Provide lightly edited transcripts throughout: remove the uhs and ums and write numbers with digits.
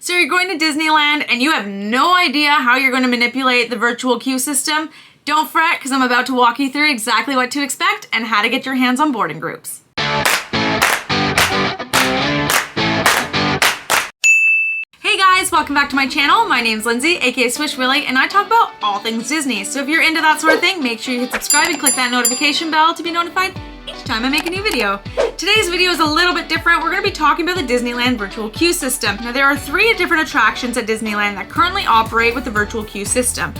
So you're going to Disneyland and you have no idea how you're going to manipulate the virtual queue system? Don't fret, because I'm about to walk you through exactly what to expect and how to get your hands on boarding groups. Hey guys, welcome back to my channel. My name's Lindsay, aka SwishWilly, and I talk about all things Disney. So if you're into that sort of thing, make sure you hit subscribe and click that notification bell to be notified each time I make a new video. Today's video is a little bit different. We're going to be talking about the Disneyland Virtual Queue system. Now there are 3 different attractions at Disneyland that currently operate with the Virtual Queue system.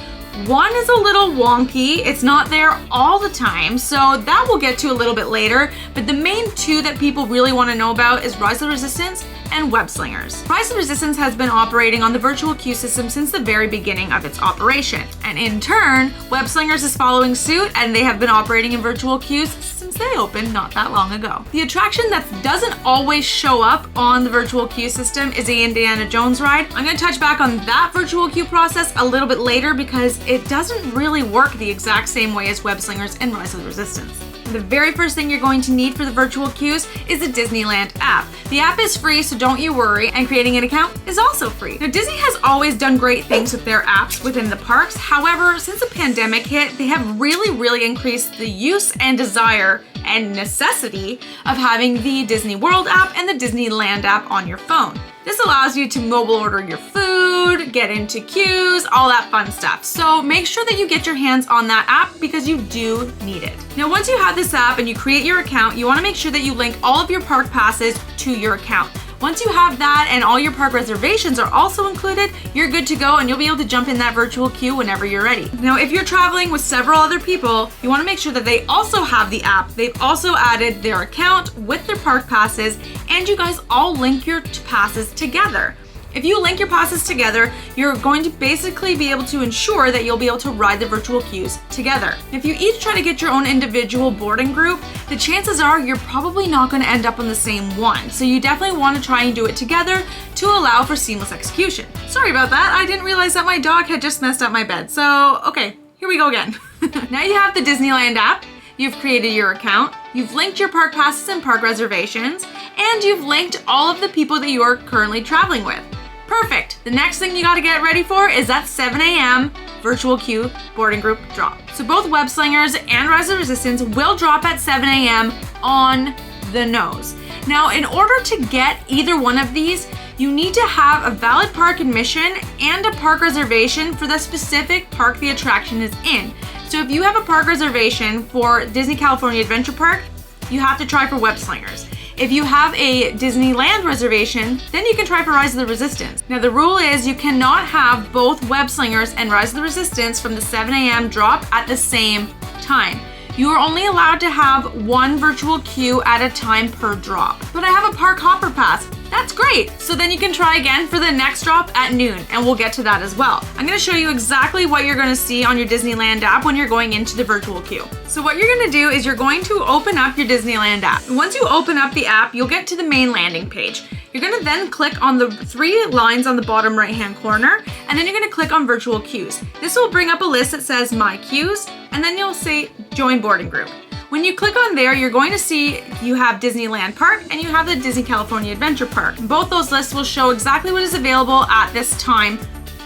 One is a little wonky. It's not there all the time, so that we'll get to a little bit later. But the main 2 that people really want to know about is Rise of the Resistance and Web Slingers. Rise of the Resistance has been operating on the virtual queue system since the very beginning of its operation. And in turn, Web Slingers is following suit, and they have been operating in virtual queues since they opened not that long ago. The attraction that doesn't always show up on the virtual queue system is the Indiana Jones ride. I'm going to touch back on that virtual queue process a little bit later because it doesn't really work the exact same way as Web Slingers and Rise of the Resistance. The very first thing you're going to need for the virtual queues is the Disneyland app. The app is free, so don't you worry, and creating an account is also free. Now, Disney has always done great things with their apps within the parks. However, since the pandemic hit, they have really increased the use and desire and necessity of having the Disney World app and the Disneyland app on your phone. This allows you to mobile order your food, get into queues, all that fun stuff. So make sure that you get your hands on that app because you do need it. Now, once you have this app and you create your account, you want to make sure that you link all of your park passes to your account. Once you have that and all your park reservations are also included, you're good to go and you'll be able to jump in that virtual queue whenever you're ready. Now, if you're traveling with several other people, you want to make sure that they also have the app. They've also added their account with their park passes, and you guys all link your passes together. If you link your passes together, you're going to basically be able to ensure that you'll be able to ride the virtual queues together. If you each try to get your own individual boarding group, the chances are you're probably not going to end up on the same one. So you definitely want to try and do it together to allow for seamless execution. Sorry about that. I didn't realize that my dog had just messed up my bed. So, okay, here we go again. Now you have the Disneyland app. You've created your account, you've linked your park passes and park reservations, and you've linked all of the people that you are currently traveling with. Perfect. The next thing you got to get ready for is that 7 a.m. virtual queue boarding group drop. So both Web Slingers and Rise of the Resistance will drop at 7 a.m. on the nose. Now, in order to get either one of these, you need to have a valid park admission and a park reservation for the specific park the attraction is in. So if you have a park reservation for Disney California Adventure Park, you have to try for Web Slingers. If you have a Disneyland reservation, then you can try for Rise of the Resistance. Now the rule is you cannot have both Web Slingers and Rise of the Resistance from the 7 a.m. drop at the same time. You are only allowed to have one virtual queue at a time per drop. But I have a park hopper pass. That's great. So then you can try again for the next drop at noon, and we'll get to that as well. I'm going to show you exactly what you're going to see on your Disneyland app when you're going into the virtual queue. So what you're going to do is you're going to open up your Disneyland app. Once you open up the app, you'll get to the main landing page. You're going to then click on the 3 lines on the bottom right-hand corner, and then you're going to click on virtual queues. This will bring up a list that says My Queues, and then you'll say Join Boarding Group. When you click on there, you're going to see you have Disneyland Park and you have the Disney California Adventure Park. Both those lists will show exactly what is available at this time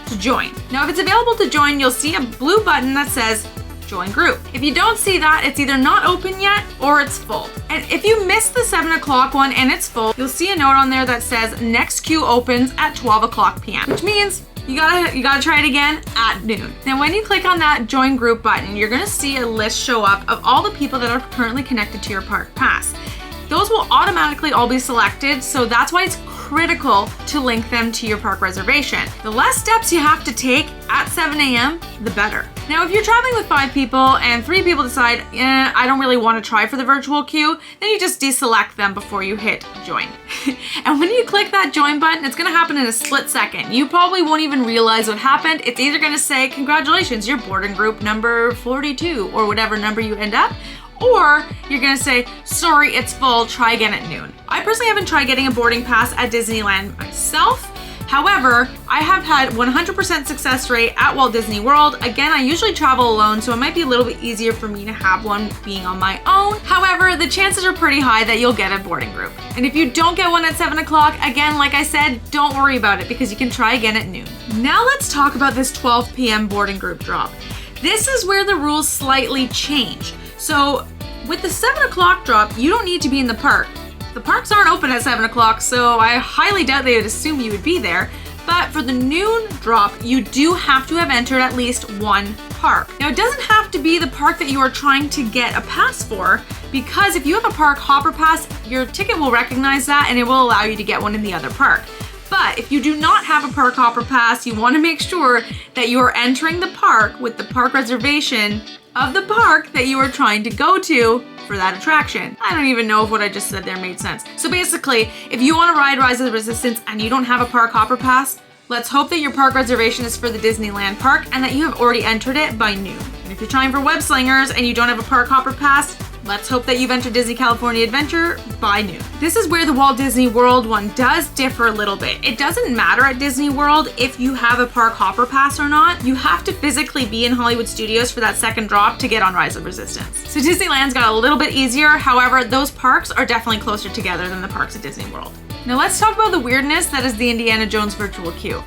to join. Now, if it's available to join, you'll see a blue button that says Join Group. If you don't see that, it's either not open yet or it's full. And if you missed the 7 o'clock one and it's full, you'll see a note on there that says next queue opens at 12 o'clock p.m., which means you gotta try it again at noon. Now, when you click on that Join Group button, you're gonna see a list show up of all the people that are currently connected to your park pass. Those will automatically all be selected, so that's why it's critical to link them to your park reservation. The less steps you have to take at 7 a.m., the better. Now, if you're traveling with 5 people and 3 people decide, I don't really want to try for the virtual queue, then you just deselect them before you hit join. And when you click that join button, it's gonna happen in a split second. You probably won't even realize what happened. It's either gonna say, congratulations, you're boarding group number 42, or whatever number you end up, or you're gonna say, sorry, it's full, try again at noon. I personally haven't tried getting a boarding pass at Disneyland myself. However, I have had 100% success rate at Walt Disney World. Again, I usually travel alone, so it might be a little bit easier for me to have one being on my own. However, the chances are pretty high that you'll get a boarding group. And if you don't get one at 7 o'clock, again, like I said, don't worry about it because you can try again at noon. Now let's talk about this 12 p.m. boarding group drop. This is where the rules slightly change. So with the 7 o'clock drop, you don't need to be in the park. The parks aren't open at 7 o'clock, so I highly doubt they would assume you would be there. But for the noon drop, you do have to have entered at least one park. Now, it doesn't have to be the park that you are trying to get a pass for, because if you have a park hopper pass, your ticket will recognize that and it will allow you to get one in the other park. But if you do not have a park hopper pass, you want to make sure that you are entering the park with the park reservation of the park that you are trying to go to for that attraction. I don't even know if what I just said there made sense. So basically, if you want to ride Rise of the Resistance and you don't have a park hopper pass, let's hope that your park reservation is for the Disneyland park and that you have already entered it by noon. And if you're trying for Web Slingers and you don't have a park hopper pass, let's hope that you've entered Disney California Adventure by noon. This is where the Walt Disney World one does differ a little bit. It doesn't matter at Disney World if you have a park hopper pass or not. You have to physically be in Hollywood Studios for that second drop to get on Rise of Resistance. So Disneyland's got a little bit easier. However, those parks are definitely closer together than the parks at Disney World. Now let's talk about the weirdness that is the Indiana Jones Virtual Queue.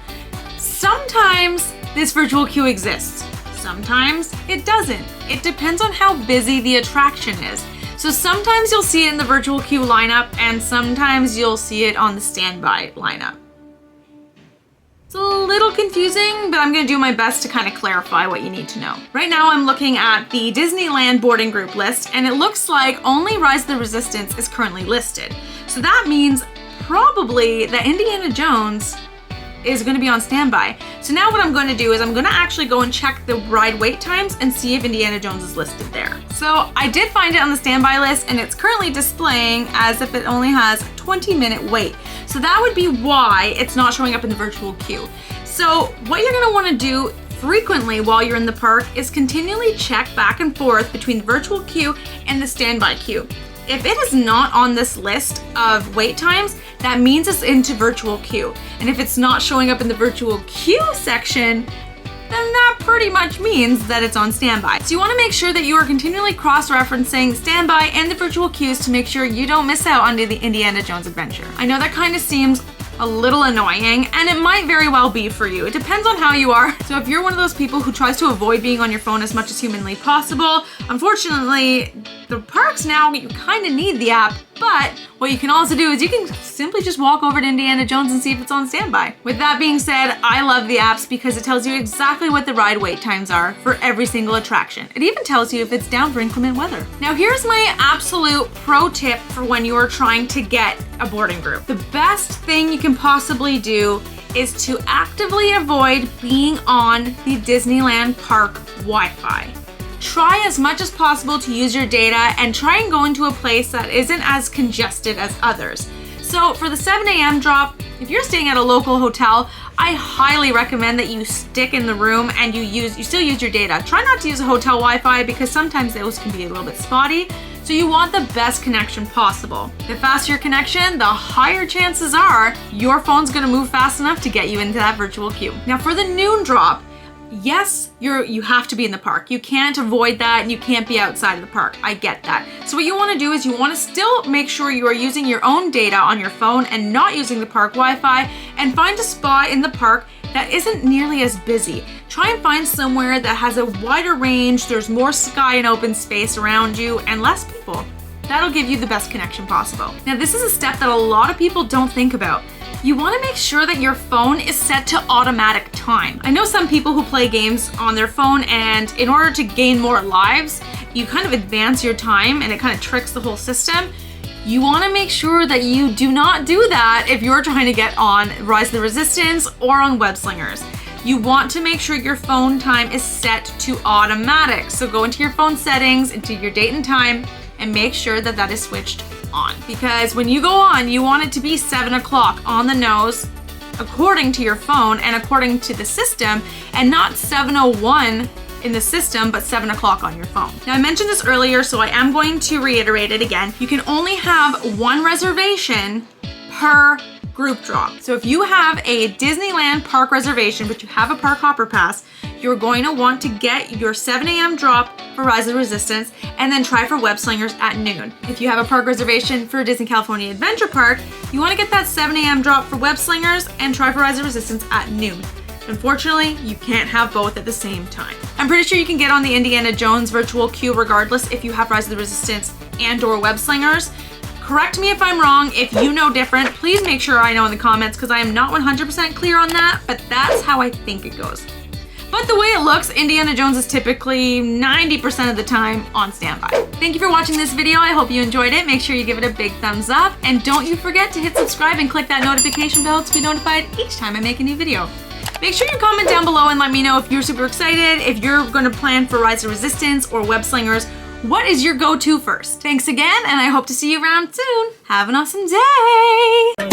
Sometimes this virtual queue exists. Sometimes it doesn't. It depends on how busy the attraction is. So sometimes you'll see it in the virtual queue lineup and sometimes you'll see it on the standby lineup. It's a little confusing, but I'm gonna do my best to kind of clarify what you need to know. Right now I'm looking at the Disneyland boarding group list and it looks like only Rise of the Resistance is currently listed. So that means probably that Indiana Jones is going to be on standby. So now what I'm going to do is I'm going to actually go and check the ride wait times and see if Indiana Jones is listed there. So I did find it on the standby list and it's currently displaying as if it only has a 20-minute wait. So that would be why it's not showing up in the virtual queue. So what you're going to want to do frequently while you're in the park is continually check back and forth between the virtual queue and the standby queue. If it is not on this list of wait times, that means it's into virtual queue. And if it's not showing up in the virtual queue section, then that pretty much means that it's on standby. So you want to make sure that you are continually cross-referencing standby and the virtual queues to make sure you don't miss out on the Indiana Jones adventure. I know that kind of seems a little annoying, and it might very well be for you. It depends on how you are. So if you're one of those people who tries to avoid being on your phone as much as humanly possible, unfortunately, the parks now, you kind of need the app, but what you can also do is you can simply just walk over to Indiana Jones and see if it's on standby. With that being said, I love the apps because it tells you exactly what the ride wait times are for every single attraction. It even tells you if it's down for inclement weather. Now here's my absolute pro tip for when you are trying to get a boarding group. The best thing you can possibly do is to actively avoid being on the Disneyland park Wi-Fi. Try as much as possible to use your data and try and go into a place that isn't as congested as others. So for the 7 a.m. drop, if you're staying at a local hotel, I highly recommend that you stick in the room and you still use your data. Try not to use a hotel Wi-Fi because sometimes those can be a little bit spotty. So you want the best connection possible. The faster your connection, the higher chances are your phone's gonna move fast enough to get you into that virtual queue. Now for the noon drop, yes, you have to be in the park. You can't avoid that and you can't be outside of the park. I get that. So what you want to do is you want to still make sure you are using your own data on your phone and not using the park Wi-Fi, and find a spot in the park that isn't nearly as busy. Try and find somewhere that has a wider range, there's more sky and open space around you, and less people. That'll give you the best connection possible. Now this is a step that a lot of people don't think about. You want to make sure that your phone is set to automatic time. I know some people who play games on their phone, and in order to gain more lives, you kind of advance your time and it kind of tricks the whole system. You want to make sure that you do not do that if you're trying to get on Rise of the Resistance or on Web Slingers. You want to make sure your phone time is set to automatic. So go into your phone settings, into your date and time, and make sure that that is switched on. Because when you go on, you want it to be 7 o'clock on the nose according to your phone and according to the system, and not 7:01 in the system, but 7 o'clock on your phone. Now I mentioned this earlier, so I am going to reiterate it again. You can only have one reservation per group drop. So if you have a Disneyland park reservation, but you have a park hopper pass, you're going to want to get your 7 a.m. drop for Rise of the Resistance and then try for Web Slingers at noon. If you have a park reservation for Disney California Adventure Park, you want to get that 7 a.m. drop for Web Slingers and try for Rise of the Resistance at noon. Unfortunately, you can't have both at the same time. I'm pretty sure you can get on the Indiana Jones Virtual Queue regardless if you have Rise of the Resistance and or Web Slingers. Correct me if I'm wrong. If you know different, please make sure I know in the comments because I am not 100% clear on that, but that's how I think it goes. But the way it looks, Indiana Jones is typically 90% of the time on standby. Thank you for watching this video. I hope you enjoyed it. Make sure you give it a big thumbs up. And don't you forget to hit subscribe and click that notification bell to be notified each time I make a new video. Make sure you comment down below and let me know if you're super excited, if you're gonna plan for Rise of Resistance or Web Slingers. What is your go-to first? Thanks again, and I hope to see you around soon. Have an awesome day.